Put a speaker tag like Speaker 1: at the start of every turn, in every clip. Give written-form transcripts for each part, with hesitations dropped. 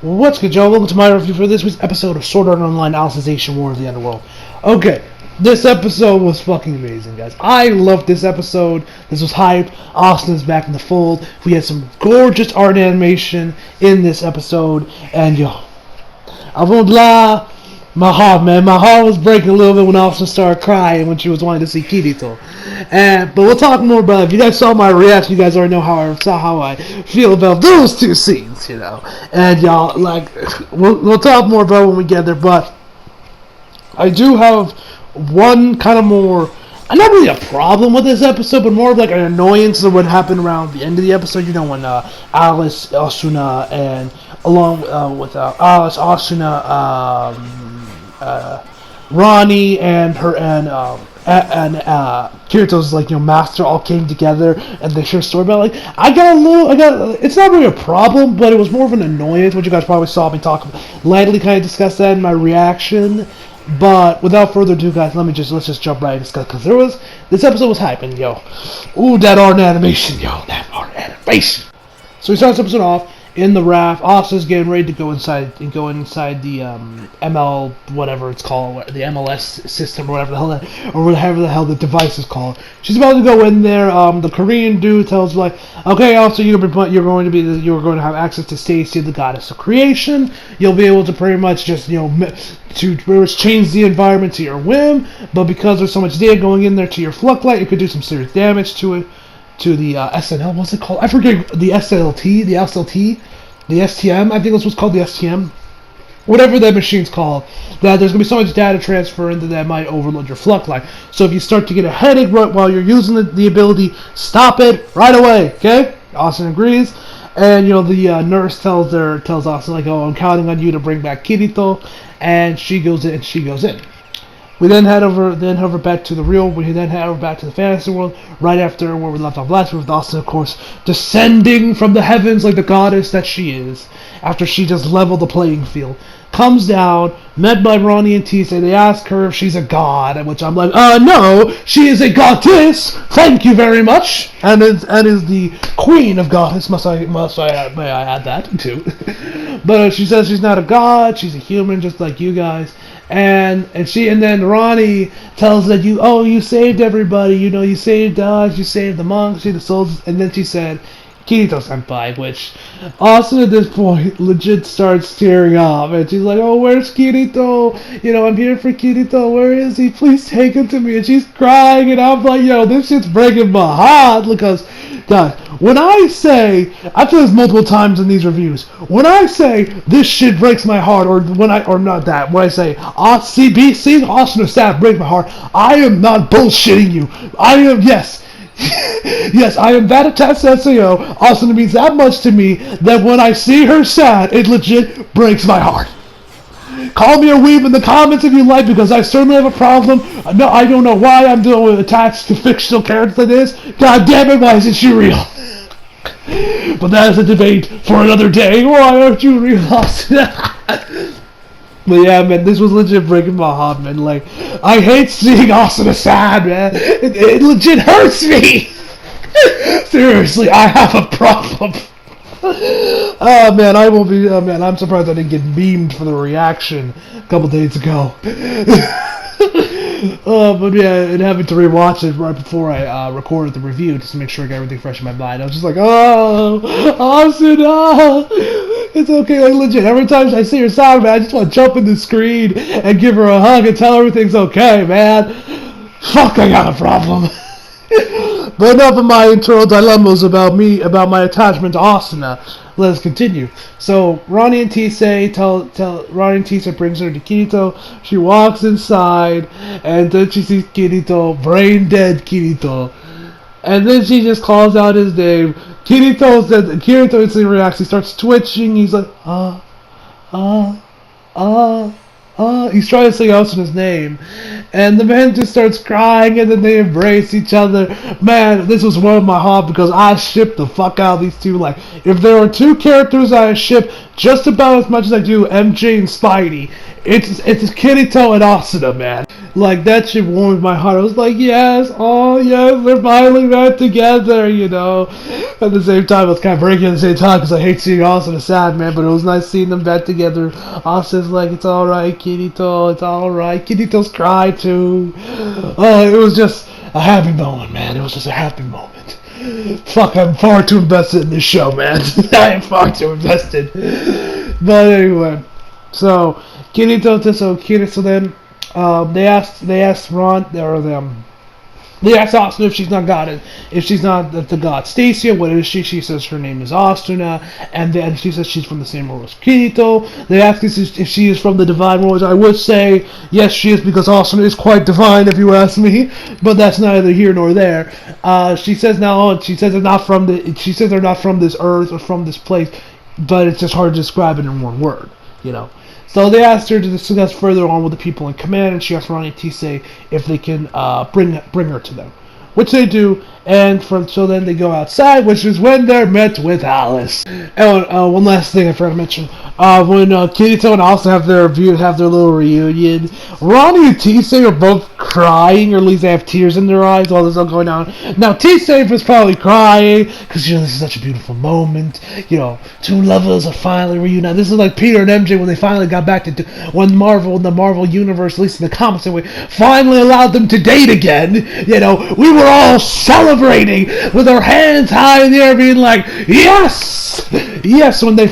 Speaker 1: What's good, y'all? Welcome to my review for this week's episode of Sword Art Online Alicization War of the Underworld. Okay, this episode was fucking amazing, guys. I loved this episode. This was hype. Austin is back in the fold. We had some gorgeous art animation in this episode, and yo, I won't lie, my heart was breaking a little bit when Austin started crying when she was wanting to see Kirito. But we'll talk more about it. If you guys saw my reaction, you guys already know how I feel about those two scenes, you know. And y'all, like, we'll talk more about it when we get there. But I do have one kind of more, not really a problem with this episode, but more of like an annoyance of what happened around the end of the episode. You know, when Alice, Asuna, and along with Alice, Asuna, Ronnie and Kirito's master all came together and they share a story about it's not really a problem, but it was more of an annoyance, which you guys probably saw me talk lightly kind of discuss that in my reaction. But without further ado, guys, let's just jump right and discuss, because this episode was hyping, yo. Ooh, that art animation. So we start this episode off in the raft. Asa's getting ready to go inside the ML, whatever it's called, the MLS system, or whatever the hell the device is called. She's about to go in there. The Korean dude tells her, like, okay, also you're going to have access to Stacy, the goddess of creation. You'll be able to pretty much just to change the environment to your whim, but because there's so much data going in there to your Fluctlight, it could do some serious damage to it. To the SNL, what's it called? I forget, the SLT, the SLT, the STM, I think that's what's called, the STM. Whatever that machine's called, that there's going to be so much data transfer into that might overload your Fluctlight. So if you start to get a headache right while you're using the ability, stop it right away, okay? Austin agrees. And, the nurse tells Austin, like, oh, I'm counting on you to bring back Kirito. And she goes in. We then head over back to the fantasy world, right after where we left off last week, with Austin, of course, descending from the heavens like the goddess that she is, after she just leveled the playing field. Comes down, met by Ronnie and Tise. They ask her if she's a god, at which I'm like, no, she is a goddess. Thank you very much. And is the queen of goddess. May I add that too? But she says she's not a god. She's a human, just like you guys. And then Ronnie tells that you saved everybody. You saved us. You saved the monks. You saved the soldiers. And then she said, Kirito-senpai, which Austin at this point legit starts tearing up, and she's like, oh, where's Kirito? I'm here for Kirito. Where is he? Please take him to me. And she's crying, and I'm like, this shit's breaking my heart, because, guys, when I say, I've said this multiple times in these reviews, when I say this shit breaks my heart, when I say, seeing Austin or sad breaks my heart, I am not bullshitting you. I am, yes, I am that attached to SAO. Austin means that much to me that when I see her sad, it legit breaks my heart. Call me a weeb in the comments if you like, because I certainly have a problem. No, I don't know why I'm doing attached to fictional characters like this. God damn it, why isn't she real? But that is a debate for another day. Why aren't you real, Austin? But yeah, man, this was legit breaking my heart, man. Like, I hate seeing Austin sad, man. It legit hurts me. Seriously, I have a problem. Oh, man, I'm surprised I didn't get memed for the reaction a couple days ago. But yeah, and having to rewatch it right before I recorded the review just to make sure I got everything fresh in my mind. I was just like, oh, Austin, it's okay, like legit. Every time I see her sad, man, I just want to jump in the screen and give her a hug and tell her everything's okay, man. Fuck, I got a problem. But enough of my internal dilemmas about my attachment to Asuna. Let us continue. So Ronnie and Tise brings her to Kirito. She walks inside, and then she sees Kirito, brain dead Kirito, and then she just calls out his name. Kirito instantly reacts. He starts twitching. He's like, he's trying to say Asuna's name, and the man just starts crying, and then they embrace each other. Man, this was warming my heart, because I shipped the fuck out of these two. Like, if there were two characters I shipped, just about as much as I do MJ and Spidey. It's Kirito and Asuna, man. Like, that shit warmed my heart. I was like, yes, oh yes, they're finally back together, you know. At the same time, it was kind of breaking at the same time because I hate seeing Asuna sad, man. But it was nice seeing them back together. Asuna's like, it's alright, Kirito, it's alright. Kirito's crying too. Oh, it was just a happy moment, man. It was just a happy moment. Fuck, I'm far too invested in this show, man. I am far too invested. But anyway, so Kirito, so then they asked Ron or them. They asked Asuna if she's not the god Stacia. What is she? She says her name is Asuna, and then she says she's from the same world as Kirito. They ask if she is from the divine world. I would say yes, she is, because Asuna is quite divine, if you ask me. But that's neither here nor there. She says they're not from this earth or from this place, but it's just hard to describe it in one word, you know. So they asked her to discuss further on with the people in command, and she asked Ronnie and Tisei if they can bring her to them, which they do. And so then they go outside, which is when they're met with Alice. And one last thing I forgot to mention: when Kirito and Alice have their little reunion, Ronnie and Tisei are both crying, or at least they have tears in their eyes while this is all going on. Now Tisei was probably crying because this is such a beautiful moment. You know, two lovers are finally reunited. This is like Peter and MJ when they finally got back to when the Marvel universe, at least in the comics, anyway, finally allowed them to date again. You know, we were all celebrating with our hands high in the air, being like, yes, yes. When Nick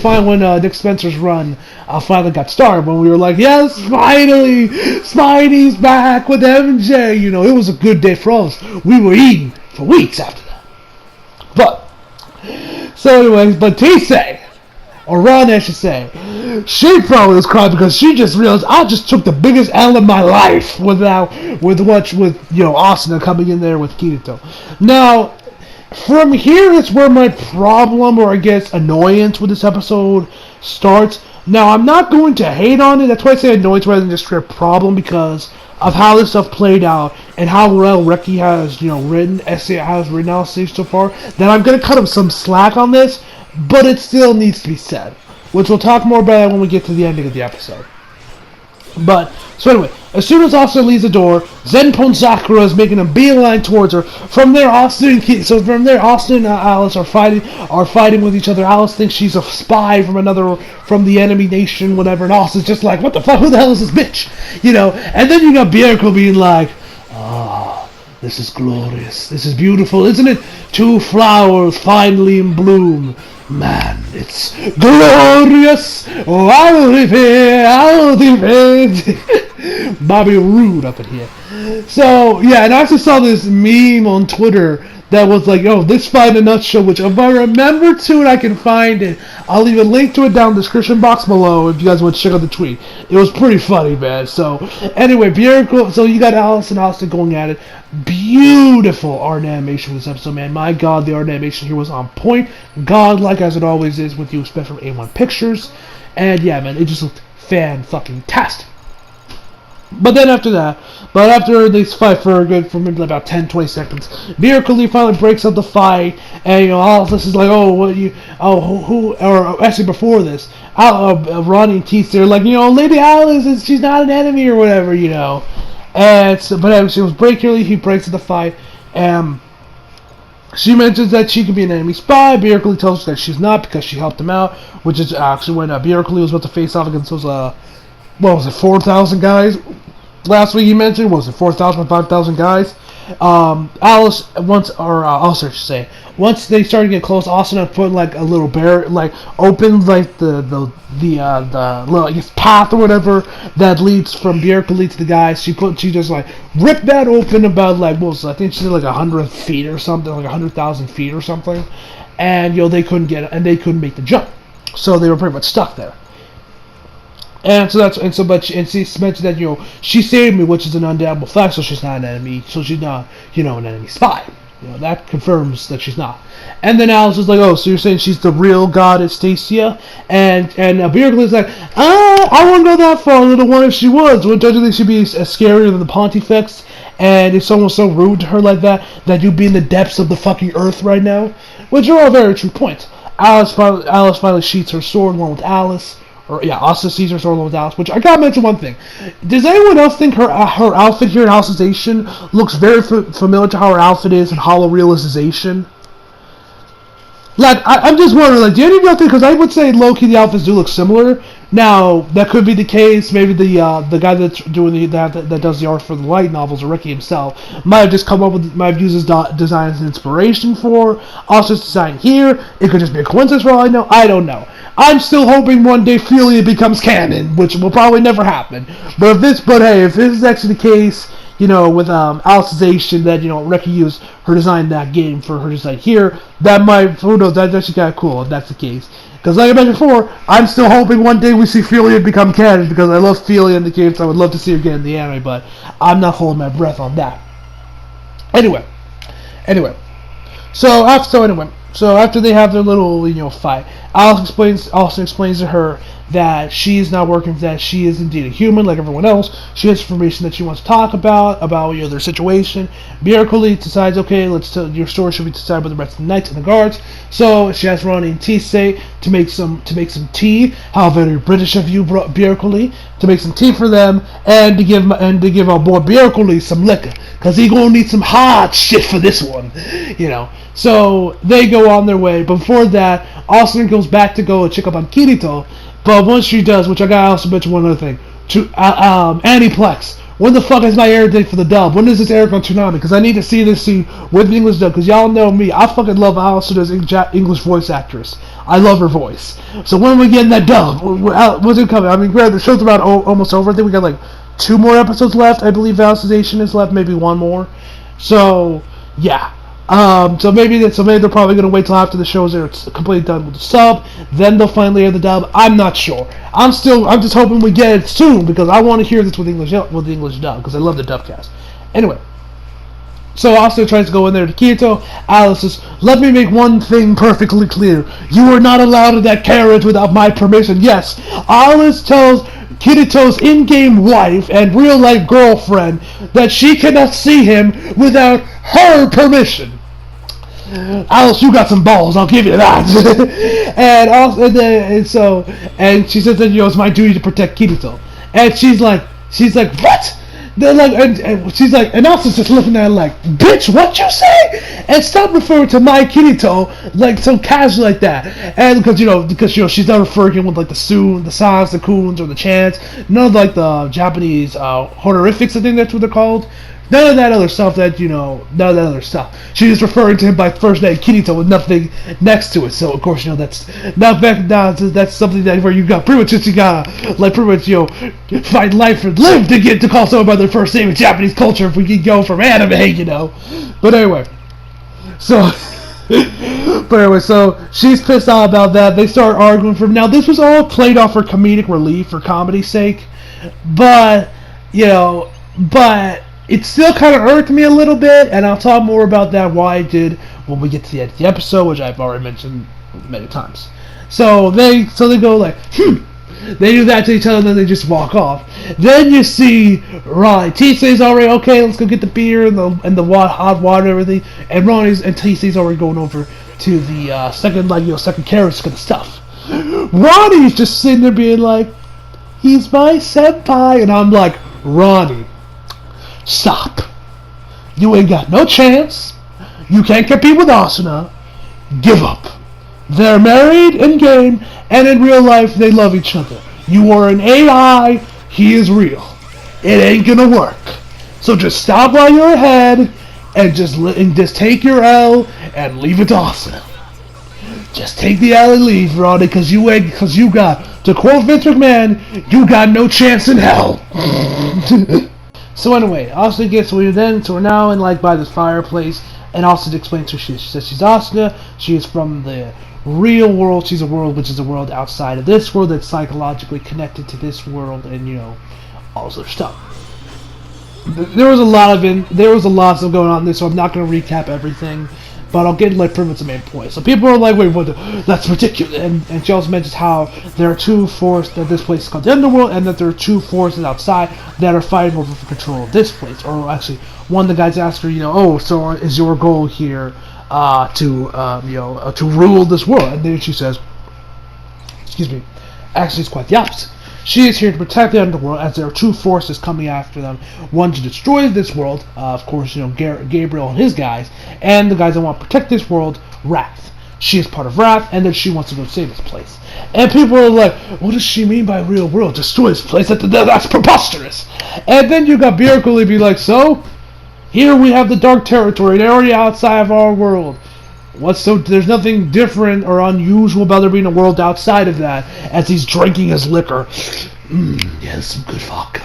Speaker 1: Spencer's run finally got started, when we were like, yes, finally, Spidey's back with MJ. You know, it was a good day for us. We were eating for weeks after that. But so, anyways, but Tisei, or Ron, I should say, she probably was crying because she just realized I just took the biggest L in my life with Asuna coming in there with Kirito. Now, from here is where my problem, or I guess annoyance, with this episode starts. Now, I'm not going to hate on it. That's why I say annoyance rather than just a problem, because of how this stuff played out and how well Reki has, written Alicization so far. That I'm going to cut him some slack on this. But it still needs to be said, which we'll talk more about when we get to the ending of the episode. But, so anyway, as soon as Asuna leaves the door, Zenpon Sakura is making a beeline towards her. From there, Asuna and Alice are fighting with each other. Alice thinks she's a spy from the enemy nation, whatever, and Asuna's just like, what the fuck, who the hell is this bitch? And then you got Byakuya being like, this is glorious, this is beautiful, isn't it? Two flowers finally in bloom. Man, it's glorious! Oh, I'll defend! Bobby Roode up in here. So, yeah, and I also saw this meme on Twitter that was like, this fight in a nutshell, which if I remember to and I can find it, I'll leave a link to it down in the description box below if you guys want to check out the tweet. It was pretty funny, man. So, anyway, so you got Alice and Austin going at it. Beautiful art animation for this episode, man. My God, the art animation here was on point. Godlike, as it always is with you, especially from A1 Pictures. And yeah, man, it just looked fan-fucking-tastic. But then after they fight for maybe about 10-20 seconds, Byakuya finally breaks up the fight, and Alice is like, actually before this, Ronnie and Teeth, they're like, Lady Alice, she's not an enemy or whatever, and so, but she was he breaks up the fight, and she mentions that she could be an enemy spy. Byakuya tells her that she's not because she helped him out, which is actually when Byakuya was about to face off against those 4,000 guys? Last week he mentioned, 4,000 or 5,000 guys? Alice, once they started to get close, Asuna put like a little barrier, opened like the little, I guess, path or whatever that leads from Byakuya to the guys. She just ripped that open about I think she said 100 feet or something, 100,000 feet or something, and they couldn't make the jump, so they were pretty much stuck there. And she mentioned that she saved me, which is an undeniable fact. So she's not an enemy. So she's not an enemy spy. That confirms that she's not. And then Alice is like, so you're saying she's the real goddess Stacia? And Byakuya's like, I wouldn't go that far, little one. If she was, don't you think she'd be scarier than the Pontifex? And if someone was so rude to her like that you'd be in the depths of the fucking earth right now, which are all very true points. Alice finally sheets her sword along with Alice. Or yeah, Asuka sees her sword along with Alice. Which I gotta mention one thing: does anyone else think her outfit here in Alicization looks very familiar to how her outfit is in Hollow Realization? Like, I'm just wondering, like, do any of y'all think, because I would say low-key the outfits do look similar. Now, that could be the case. Maybe the guy that's doing that does the art for the light novels, or Ricky himself, might have just come up with, might have used his design as an inspiration for Austin's design here. It could just be a coincidence for all I know. I don't know. I'm still hoping one day Philia becomes canon, which will probably never happen. But if this is actually the case, you know, with Alicization, that, you know, Reki used her design in that game for her design here, that might, who knows, that's actually kind of cool if that's the case. Because like I mentioned before, I'm still hoping one day we see Philia become canon, because I love Philia in the game, so I would love to see her again in the anime, but I'm not holding my breath on that. Anyway. So after they have their little, you know, fight, Austin explains to her that she is not working, that she is indeed a human like everyone else. She has information that she wants to talk about, you know, their situation. Miracle decides, okay, your story should be decided by the rest of the knights and the guards. So she asks Ronnie and Tisei to make some tea. How very British of you, Miracle, to make some tea for them, and to give our boy Miracle some liquor, cause he gonna need some hard shit for this one, you know. So they go on their way. But before that, Austin goes back to go check up on Kirito. But once she does, which I gotta also mention one other thing, to Aniplex, when the fuck is my air date for the dub? When is this aired on Toonami? Because I need to see this scene with the English dub, because y'all know me, I fucking love Alistair's English voice actress. I love her voice. So when we get that dub, when's it coming? I mean, granted, the show's about almost over. I think we got like 2 more episodes left. I believe Alicization is left, maybe 1 more. So, yeah. So maybe they're probably gonna wait till after the shows are completely done with the sub, then they'll finally air the dub. I'm not sure. I'm just hoping we get it soon, because I want to hear this with the English dub, because I love the dubcast. Anyway, so Austin tries to go in there to Kirito. Alice says, "Let me make one thing perfectly clear. You are not allowed in that carriage without my permission." Yes, Alice tells Kirito's in-game wife and real-life girlfriend that she cannot see him without her permission. Alice, you got some balls, I'll give you that. and she says that, you know, it's my duty to protect Kirito. And she's like, what? They're like, and she's like, and Alice is just looking at her like, bitch, what you say? And stop referring to my Kirito like so casual like that. And because she's not referring to him with like the sans, the kuns, or the chants. None of like the Japanese honorifics, I think that's what they're called. None of that other stuff She's just referring to him by first name, Kirito, with nothing next to it. So of course, you know, that's something that where you got pretty much just find life and live to get to call someone by their first name in Japanese culture if we can go from anime, you know. But anyway, so she's pissed off about that. They start arguing from now. This was all played off for comedic relief, for comedy's sake, but it still kind of irked me a little bit, and I'll talk more about that, why I did, when we get to the end of the episode, which I've already mentioned many times. So they go like, They do that to each other, and then they just walk off. Then you see Ronnie. Tisei's already, okay, let's go get the beer and the hot water and everything. And Tisei's already going over to the second carriage to get the stuff. Ronnie's just sitting there being like, he's my senpai. And I'm like, Ronnie, stop. You ain't got no chance. You can't compete with Asuna. Give up. They're married in game, and in real life they love each other. You are an AI, he is real. It ain't gonna work. So just stop while you're ahead, and just take your L and leave it to Asuna. Just take the L and leave, Ronnie, because you got, to quote Vince McMahon, you got no chance in hell. So anyway, Asuna gets weird then, so we're now in by this fireplace, and Asuna explains who she is. She says she's Asuna, she is from the real world, she's a world which is a world outside of this world that's psychologically connected to this world, and all this other stuff. There was a lot of stuff going on in this, so I'm not going to recap everything, but I'll get pretty much the main point. So people are like, wait, what? That's ridiculous. And she also mentions how there are two forces, that this place is called the Underworld, and that there are two forces outside that are fighting over for control of this place. Or actually, one of the guys asked her, so is your goal here to rule this world. And then she says, excuse me, actually it's quite the opposite. She is here to protect the underworld as there are two forces coming after them. One to destroy this world, of course, Gabriel and his guys, and the guys that want to protect this world, Wrath. She is part of Wrath, and then she wants to go save this place. And people are like, what does she mean by real world? Destroy this place? That's preposterous. And then you got Bjerkeli be like, so, here we have the Dark Territory, an area outside of our world. There's nothing different or unusual about there being a world outside of that, as he's drinking his liquor. Yeah, some good vodka.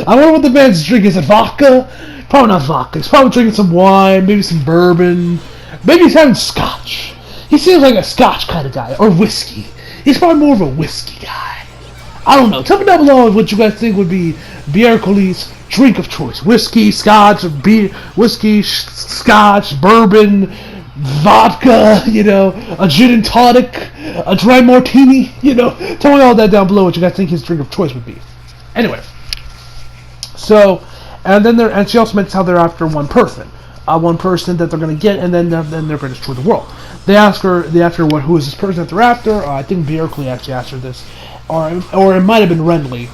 Speaker 1: I wonder what the man's drinking. Is it vodka? Probably not vodka. He's probably drinking some wine, maybe some bourbon. Maybe he's having scotch. He seems like a scotch kind of guy, or whiskey. He's probably more of a whiskey guy. I don't know. Tell me down below what you guys think would be Bjerkeli's drink of choice. Whiskey, scotch, scotch, bourbon, vodka, a gin and tonic, a dry martini, Tell me all that down below what you guys think his drink of choice would be. Anyway. So, and she also mentions how they're after one person that they're going to get, and then they're going to destroy the world. They ask her who is this person that they're after. I think Bjerkeli actually asked her this, or it might have been Renly.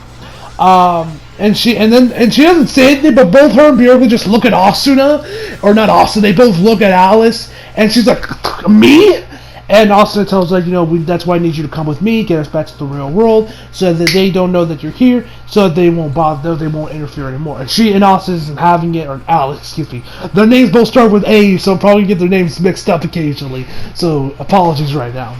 Speaker 1: And she doesn't say anything, but both her and Bjerkeli just look at Asuna, or not Asuna. They both look at Alice, and she's like, me? And Asuna tells her, that's why I need you to come with me, get us back to the real world, so that they don't know that you're here, so that they won't bother, they won't interfere anymore. And Asuna isn't having it, or Alice, excuse me. Their names both start with A, so I'll probably get their names mixed up occasionally. So apologies right now.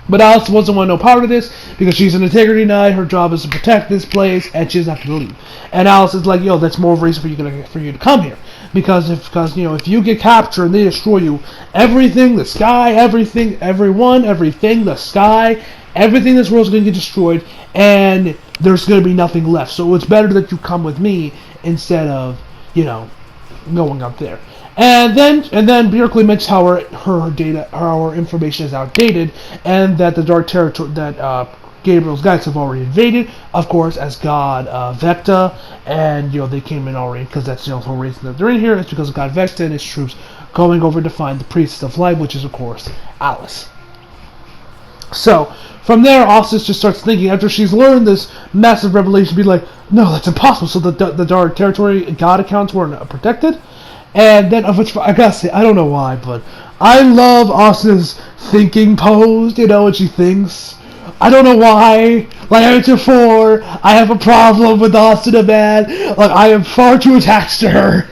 Speaker 1: But Alice doesn't want no part of this, because she's an integrity knight, her job is to protect this place, and she doesn't have to leave. And Alice is like, that's more of a reason for you to come here. Because if you get captured and they destroy you, everything, the sky, everything, everyone, everything, the sky, everything in this world is going to get destroyed, and there's going to be nothing left. So it's better that you come with me instead of, going up there. And then Bjerkeli mentions how her information is outdated, and that the Dark Territory, that Gabriel's guys have already invaded, of course, as God Vecta, and they came in already, because that's the whole reason that they're in here, is because of God Vecta and his troops going over to find the Priestess of Light, which is, of course, Alice. So, from there, Alice just starts thinking, after she's learned this massive revelation, be like, no, that's impossible, so the Dark Territory God accounts weren't protected. And then, of which I gotta say, I don't know why, but I love Asuna's thinking pose, when she thinks. I don't know why. Like I mentioned before, I have a problem with Asuna, man. Like, I am far too attached to her.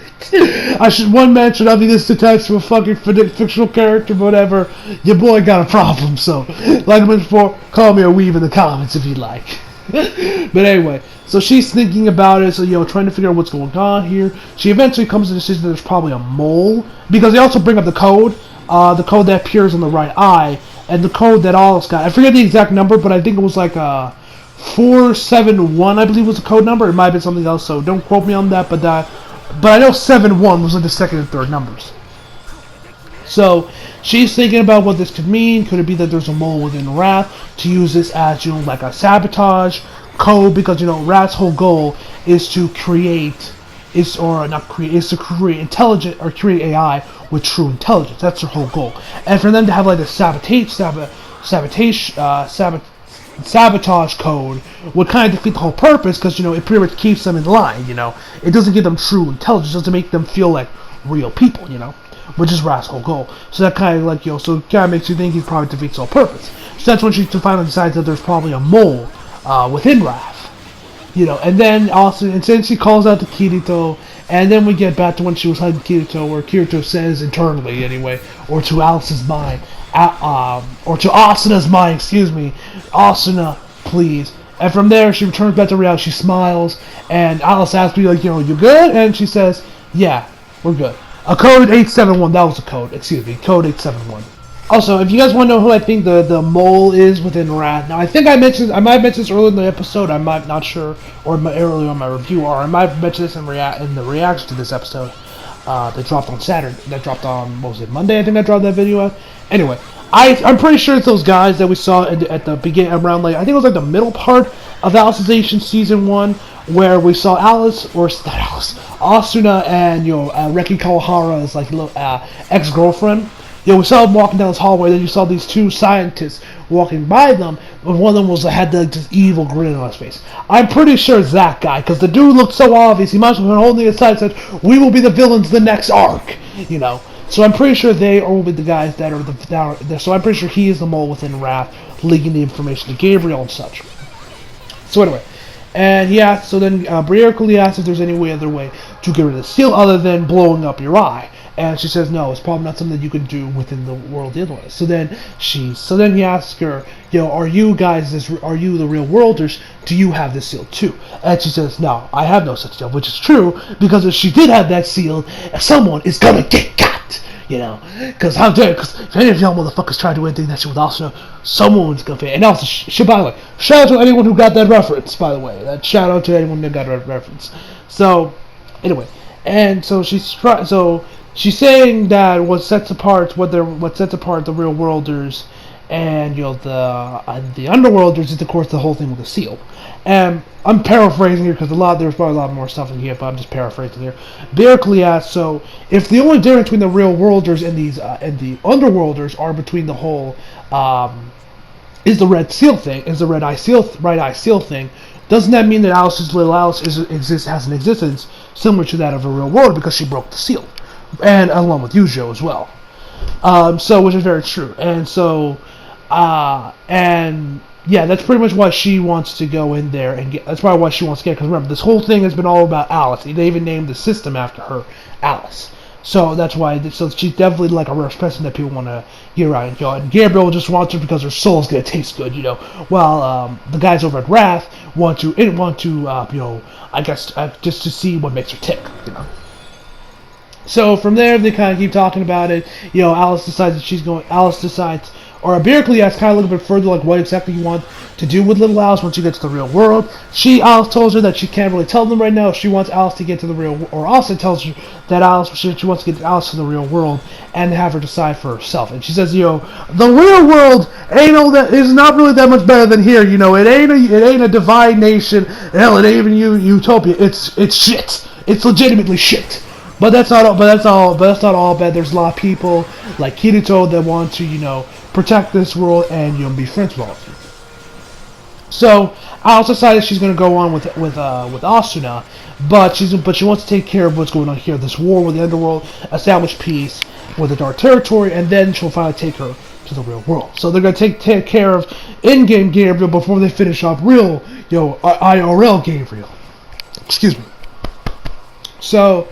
Speaker 1: One man should not be this attached to a fucking fictional character, but whatever. Your boy got a problem, so, like I mentioned before, call me a weeb in the comments if you'd like. But anyway, so she's thinking about it, so, trying to figure out what's going on here. She eventually comes to the decision that there's probably a mole, because they also bring up the code that appears on the right eye, and the code that Alice got. I forget the exact number, but I think it was like 471, I believe was the code number. It might have been something else, so don't quote me on that, but I know 71 was like the second and third numbers. So, she's thinking about what this could mean. Could it be that there's a mole within Wrath to use this as, like a sabotage code? Because, Wrath's whole goal is to create intelligent, or create AI with true intelligence. That's their whole goal. And for them to have like a sabotage code would kind of defeat the whole purpose, because, it pretty much keeps them in line, It doesn't give them true intelligence. It doesn't make them feel like real people, Which is Wrath's whole goal. So that kind of like, so it kind of makes you think he probably defeats the whole purpose. So that's when she finally decides that there's probably a mole within Wrath. And then also, and then she calls out to Kirito, and then we get back to when she was hugging Kirito, where Kirito says internally, anyway, or to Alice's mind, or to Asuna's mind, excuse me, Asuna, please. And from there, she returns back to reality. She smiles, and Alice asks me, like, you good? And she says, yeah, we're good. A code 871, that was the code, excuse me, code 871. Also, if you guys want to know who I think the mole is within Wrath, now I think I might have mentioned this earlier in the episode, I'm not sure, or earlier on my review, or I might have mentioned this in the reaction to this episode that dropped on Saturday, that dropped on, what was it, Monday, I think I dropped that video out. Anyway, I'm pretty sure it's those guys that we saw at the beginning, around, like, I think it was like the middle part of Alicization Season 1, where we saw Asuna and Reki Kawahara's like ex-girlfriend. We saw them walking down this hallway. Then you saw these two scientists walking by them. And one of them had like this evil grin on his face. I'm pretty sure it's that guy because the dude looked so obvious. He might have been holding it aside and said, "We will be the villains the next arc." So I'm pretty sure they will be the guys that are so I'm pretty sure he is the mole within Wrath, leaking the information to Gabriel and such. So anyway, and so then Briarically asks if there's any other way to get rid of the seal other than blowing up your eye. And she says, no, it's probably not something that you can do within the world the other way. So then he asks her, are you the real worlders? Do you have this seal too? And she says, no, I have no such seal, which is true, because if she did have that seal, someone is gonna get got. Because if any of y'all motherfuckers try to do anything that shit with Asuna, someone's gonna fail. And also, by the way, shout out to anyone who got that reference, by the way. Shout out to anyone that got that reference. So, anyway, and so she's saying that what sets apart the real worlders and the underworlders is of course the whole thing with the seal. And I'm paraphrasing here because there's probably a lot more stuff in here, but I'm just paraphrasing here. Berkeley asks, so if the only difference between the real worlders and the underworlders are between the whole is the red eye seal thing, doesn't that mean that Alice's little Alice has an existence similar to that of a real world because she broke the seal? And along with Yujo as well. Which is very true. And that's pretty much why she wants to go in there and get. That's probably why she wants to get. Because remember, this whole thing has been all about Alice. They even named the system after her, Alice. So that's why. So she's definitely like a rare person that people want to get around. And Gabriel just wants her because her soul's gonna taste good, While the guys over at Wrath want to, I guess just to see what makes her tick, So from there, they kind of keep talking about it. Alice decides, or Berkeley asks kind of a little bit further, like what exactly you want to do with little Alice once you get to the real world. Alice tells her that she can't really tell them right now if she wants Alice to get to the real, or Alice tells her that she wants to get Alice to the real world and have her decide for herself. And she says, the real world is not really that much better than here. It ain't a divine nation. Hell, it ain't even utopia. It's shit. It's legitimately shit. But that's not all bad. There's a lot of people like Kirito that want to, protect this world and be friends with all of you. So Alice decided she's going to go on with Asuna, but she wants to take care of what's going on here. This war with the Underworld, establish peace with the Dark Territory, and then she'll finally take her to the real world. So they're going to take care of in-game Gabriel before they finish up real, IRL Gabriel. Excuse me. So.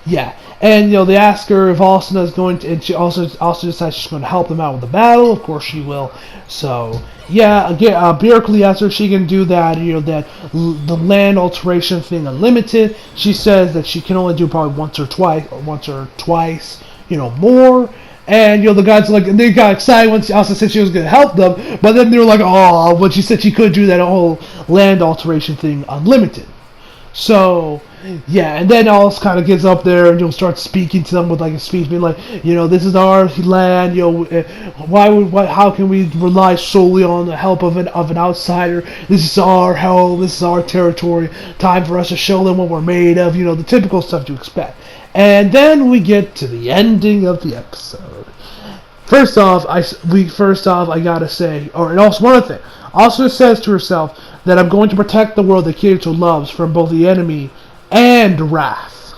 Speaker 1: Yeah, and they ask her if Asuna is going to, and she also decides she's going to help them out with the battle. Of course, she will. So yeah, again, Berkeley asks her if she can do that. That the land alteration thing unlimited. She says that she can only do probably once or twice. More. And the guys they got excited when Asa said she was going to help them, but then they were like, oh, but she said she could do that whole land alteration thing unlimited. So. Yeah, and then Alice kind of gets up there and start speaking to them with like a speech, being like, this is our land. How can we rely solely on the help of an outsider? This is our home. This is our territory. Time for us to show them what we're made of. The typical stuff you expect. And then we get to the ending of the episode. First off, I gotta say, and also one other thing. Asuna says to herself that I'm going to protect the world that Kirito loves from both the enemy and Wrath.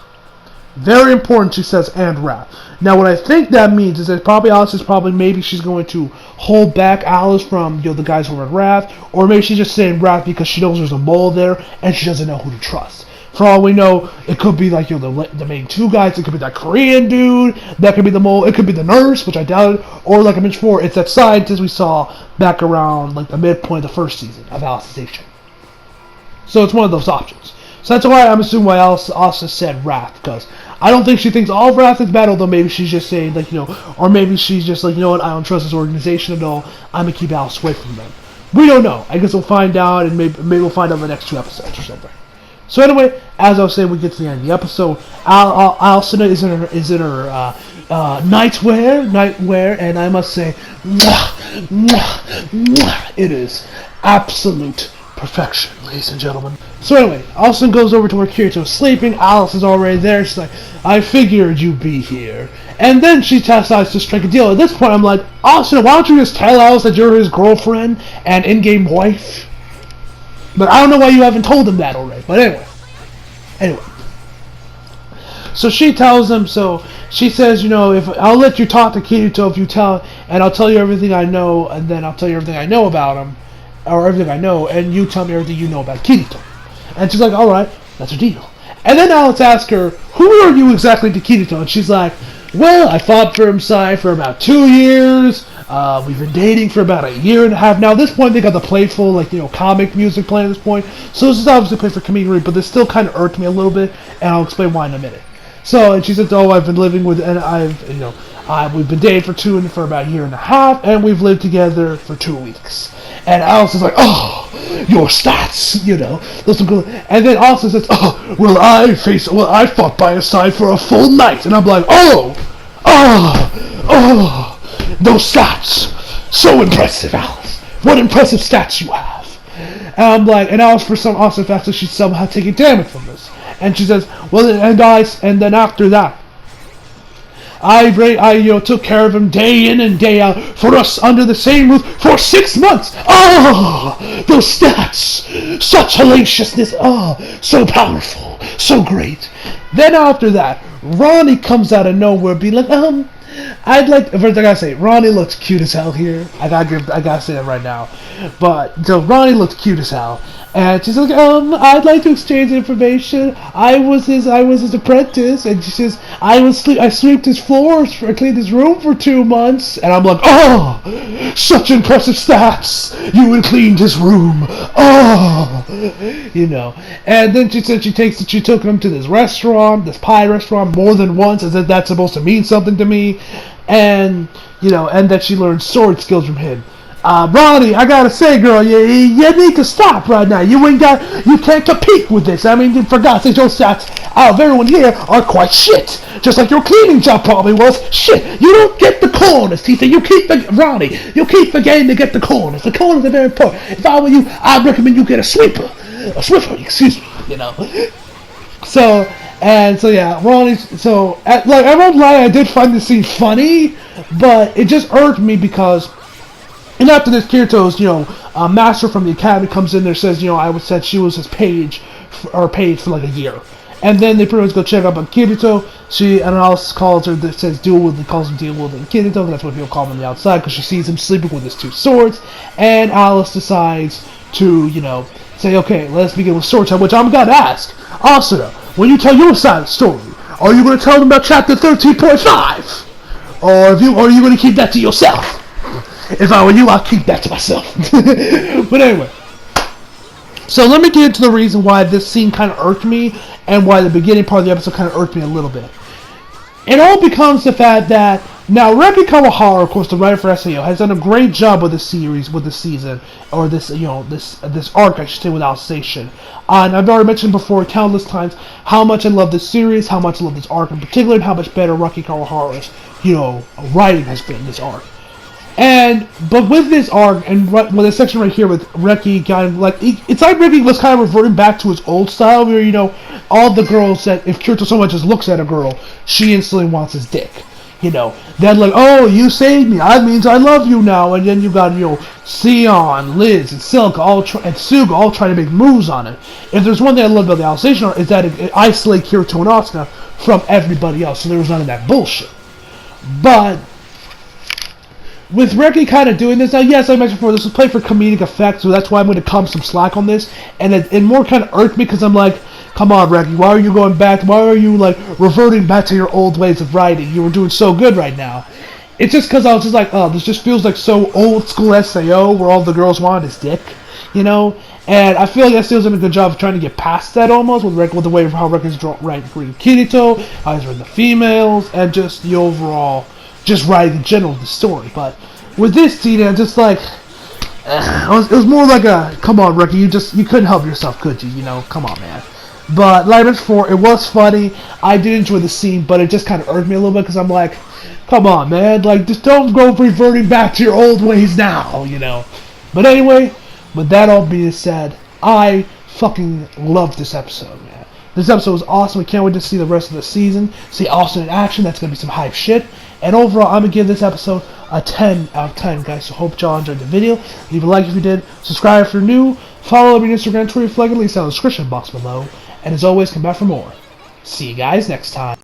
Speaker 1: Very important, she says, and Wrath. Now, what I think that means is that maybe she's going to hold back Alice from, the guys over at Wrath, or maybe she's just saying Wrath because she knows there's a mole there, and she doesn't know who to trust. For all we know, it could be like, the main two guys, it could be that Korean dude, that could be the mole, it could be the nurse, which I doubt it, or like I mentioned before, it's that scientist we saw back around, like, the midpoint of the first season of Alicization. So it's one of those options. So that's why I'm assuming why Asa said Wrath, because I don't think she thinks all of Wrath is bad, although maybe she's just saying, or maybe she's just like, what, I don't trust this organization at all, I'm going to keep Alice away from them. We don't know. I guess we'll find out, and maybe we'll find out in the next 2 episodes or something. So anyway, as I was saying, we get to the end of the episode. Alcina is in her nightwear, and I must say, it is absolute Perfection, ladies and gentlemen. So anyway, Austin goes over to where Kirito's sleeping. Alice is already there. She's like, I figured you'd be here. And then she decides to strike a deal. At this point, I'm like, Austin, why don't you just tell Alice that you're his girlfriend and in-game wife? But I don't know why you haven't told him that already. But anyway. So she tells him, so she says, if I'll let you talk to Kirito if you tell, and I'll tell you everything I know, and then I'll tell you everything I know about him. Or everything I know, and you tell me everything you know about Kirito. And she's like, alright, that's a deal. And then Alex asks her, who are you exactly to Kirito? And she's like, well, I fought for his side for about 2 years. We've been dating for about a year and a half. Now, at this point, they got the playful, comic music playing at this point. So this is obviously played for comedic, but this still kind of irked me a little bit, and I'll explain why in a minute. So, and she says, I've been living with, and we've been dating for about a year and a half, and we've lived together for 2 weeks. And Alice is like, oh, your stats, those are good. And then Austin says, I fought by his side for a full night. And I'm like, those stats, so impressive, Alice. What impressive stats you have. And I'm like, and Alice, for some awesome fact, she's somehow taking damage from this. And she says, and then after that, I took care of him day in and day out for us under the same roof for 6 months. Oh, those stats, such hellaciousness. Oh, so powerful, so great. Then after that, Ronnie comes out of nowhere, being like, first I gotta say, Ronnie looks cute as hell here. I gotta say that right now. But so Ronnie looks cute as hell. And she's like, I'd like to exchange information. I was his apprentice, and she says, I swept his floors, cleaned his room for 2 months, and I'm like, oh, such impressive stats. You had cleaned his room. Oh, And then she said she took him to this restaurant, this pie restaurant, more than once, as if that's supposed to mean something to me, and and that she learned sword skills from him. Ronnie, I gotta say, girl, you need to stop right now. You can't compete with this. I mean, for God's sake, your stats out of everyone here are quite shit. Just like your cleaning job probably was shit. You don't get the corners, Tita. You keep forgetting to get the corners. The corners are very important. If I were you, I'd recommend you get a swiffer, excuse me, So, yeah, Ronnie, I won't lie, I did find this scene funny, but it just irked me because, and after this, Kirito's, master from the academy comes in there, says, said she was his page for like a year. And then they pretty much go check up on Kirito. And Alice calls her, that says calls him deal with and Kirito, and that's what people call him on the outside, because she sees him sleeping with his 2 swords. And Alice decides to, say, okay, let's begin with sword time, which I'm gonna ask, Asuna, when you tell your side of the story, are you gonna tell them about chapter 13.5? Or are you gonna keep that to yourself? If I were you, I'd keep that to myself. But anyway. So let me get into the reason why this scene kind of irked me, and why the beginning part of the episode kind of irked me a little bit. It all becomes the fact that, now Reki Kawahara, of course, the writer for SAO, has done a great job with this series, with this season, or this, this arc, I should say, with Alicization. And I've already mentioned before countless times how much I love this series, how much I love this arc in particular, and how much better Reki Kawahara's, writing has been in this arc. But with this arc, and with this section right here with Reki kind of it's like Reki was kind of reverting back to his old style, where, all the girls that, if Kirito so much as looks at a girl, she instantly wants his dick. Then oh, you saved me, that means I love you now, and then you got, Sion, Liz, and Silk, and Suga all trying to make moves on it. If there's one thing I love about the Alicization arc, is that it isolates Kirito and Asuna from everybody else, so there was none of that bullshit. But with Reki kind of doing this, now yes, I mentioned before, this was played for comedic effect, so that's why I'm going to come some slack on this, and it more kind of irked me, because I'm like, come on, Reki, why are you going back, why are you, reverting back to your old ways of writing? You were doing so good right now. It's just because I was just like, oh, this just feels like so old school SAO, where all the girls wanted is dick, and I feel like SAO's done a good job of trying to get past that almost, with the way of how Reki's writing Kirito, how he's writing the females, and just the overall, just writing in general the story. But with this scene, I'm just like, it was more like a, come on, Reki, you couldn't help yourself, could you? Come on, man. But like I mentioned before, it was funny. I did enjoy the scene, but it just kind of irked me a little bit, because I'm like, come on, man, just don't go reverting back to your old ways now, But anyway, with that all being said, I fucking loved this episode, man. This episode was awesome. We can't wait to see the rest of the season. See Austin in action. That's going to be some hype shit. And overall, I'm going to give this episode a 10 out of 10, guys. So hope y'all enjoyed the video. Leave a like if you did. Subscribe if you're new. Follow me on Instagram, Twitter, flag, and links down in the description box below. And as always, come back for more. See you guys next time.